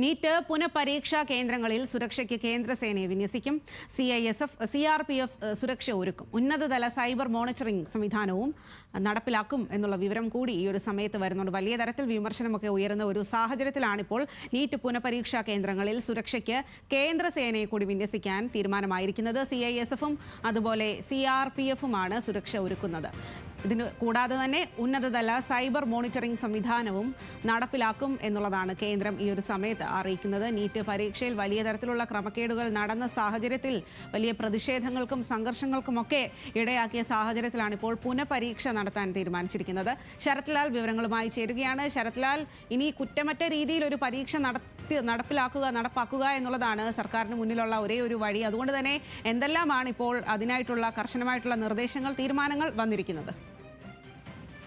NEET പുനഃപരീക്ഷാ കേന്ദ്രങ്ങളിൽ സുരക്ഷയ്ക്ക് കേന്ദ്രസേനയെ വിന്യസിക്കും. CISF, CRPF സുരക്ഷ ഒരുക്കും. ഉന്നതതല സൈബർ മോണിറ്ററിംഗ് സംവിധാനവും നടപ്പിലാക്കും എന്നുള്ള വിവരം കൂടി ഈ ഒരു സമയത്ത് വരുന്നുണ്ട്. വലിയ തരത്തിൽ വിമർശനമൊക്കെ ഉയരുന്ന ഒരു സാഹചര്യത്തിലാണിപ്പോൾ നീറ്റ് പുനഃപരീക്ഷാ കേന്ദ്രങ്ങളിൽ സുരക്ഷയ്ക്ക് കേന്ദ്രസേനയെ കൂടി വിന്യസിക്കാൻ തീരുമാനമായിരിക്കുന്നത്. CISFും അതുപോലെ CRPFുമാണ് സുരക്ഷ ഒരുക്കുന്നത്. ഇതിന് കൂടാതെ തന്നെ ഉന്നതതല സൈബർ മോണിറ്ററിംഗ് സംവിധാനവും നടപ്പിലാക്കും എന്നുള്ളതാണ് കേന്ദ്രം ഈ ഒരു സമയത്ത് അറിയിക്കുന്നത്. നീറ്റ് പരീക്ഷയിൽ വലിയ തരത്തിലുള്ള ക്രമക്കേടുകൾ നടന്ന സാഹചര്യത്തിൽ വലിയ പ്രതിഷേധങ്ങൾക്കും സംഘർഷങ്ങൾക്കുമൊക്കെ ഇടയാക്കിയ സാഹചര്യത്തിലാണ് ഇപ്പോൾ പുനഃപരീക്ഷ നടത്താൻ തീരുമാനിച്ചിരിക്കുന്നത്. ശരത് ലാൽ വിവരങ്ങളുമായി ചേരുകയാണ്. ശരത് ലാൽ, ഇനി കുറ്റമറ്റ രീതിയിൽ ഒരു പരീക്ഷ നടപ്പാക്കുക എന്നുള്ളതാണ് സർക്കാരിന് മുന്നിലുള്ള ഒരേ ഒരു വഴി. അതുകൊണ്ട് തന്നെ എന്തെല്ലാമാണ് ഇപ്പോൾ അതിനായിട്ടുള്ള കർശനമായിട്ടുള്ള നിർദ്ദേശങ്ങൾ, തീരുമാനങ്ങൾ വന്നിരിക്കുന്നത്?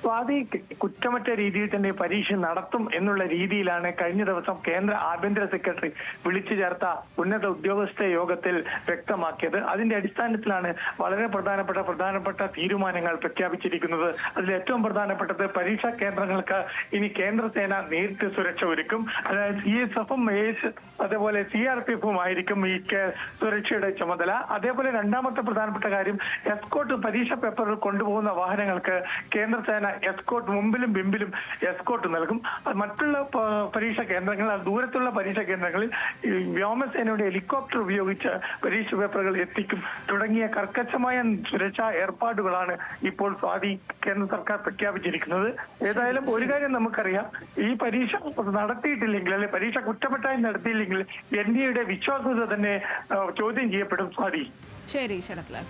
സ്വാതി, കുറ്റമറ്റ രീതിയിൽ തന്നെ പരീക്ഷ നടത്തും എന്നുള്ള രീതിയിലാണ് കഴിഞ്ഞ ദിവസം കേന്ദ്ര ആഭ്യന്തര സെക്രട്ടറി വിളിച്ചു ചേർത്ത ഉന്നത ഉദ്യോഗസ്ഥ യോഗത്തിൽ വ്യക്തമാക്കിയത്. അതിന്റെ അടിസ്ഥാനത്തിലാണ് വളരെ പ്രധാനപ്പെട്ട തീരുമാനങ്ങൾ പ്രഖ്യാപിച്ചിരിക്കുന്നത്. അതിൽ ഏറ്റവും പ്രധാനപ്പെട്ടത് പരീക്ഷാ കേന്ദ്രങ്ങൾക്ക് ഇനി കേന്ദ്രസേന നേരിട്ട് സുരക്ഷ ഒരുക്കും. അതായത് CSFും അതേപോലെ CRPFും ആയിരിക്കും ഈ സുരക്ഷയുടെ ചുമതല. അതേപോലെ രണ്ടാമത്തെ പ്രധാനപ്പെട്ട കാര്യം, എസ്കോർട്ട് പരീക്ഷാ പേപ്പറുകൾ കൊണ്ടുപോകുന്ന വാഹനങ്ങൾക്ക് കേന്ദ്രസേന എസ്കോർട്ട് മുമ്പിലും പിമ്പിലും എസ്കോർട്ട് നൽകും. മറ്റുള്ള പരീക്ഷാ കേന്ദ്രങ്ങൾ, ദൂരത്തുള്ള പരീക്ഷാ കേന്ദ്രങ്ങളിൽ വ്യോമസേനയുടെ ഹെലികോപ്റ്റർ ഉപയോഗിച്ച് പരീക്ഷ പേപ്പറുകൾ എത്തിക്കും. തുടങ്ങിയ കർക്കശമായ സുരക്ഷാ ഏർപ്പാടുകളാണ് ഇപ്പോൾ സ്വാതി കേന്ദ്ര സർക്കാർ പ്രഖ്യാപിച്ചിരിക്കുന്നത്. ഏതായാലും ഒരു കാര്യം നമുക്കറിയാം, ഈ പരീക്ഷ നടത്തിയിട്ടില്ലെങ്കിൽ, അല്ലെങ്കിൽ പരീക്ഷ കുറ്റപ്പെട്ടായി നടത്തിയില്ലെങ്കിൽ NDAയുടെ വിശ്വാസ്യത തന്നെ ചോദ്യം ചെയ്യപ്പെടും. സ്വാതി. ശരി ശരത് ലാൽ.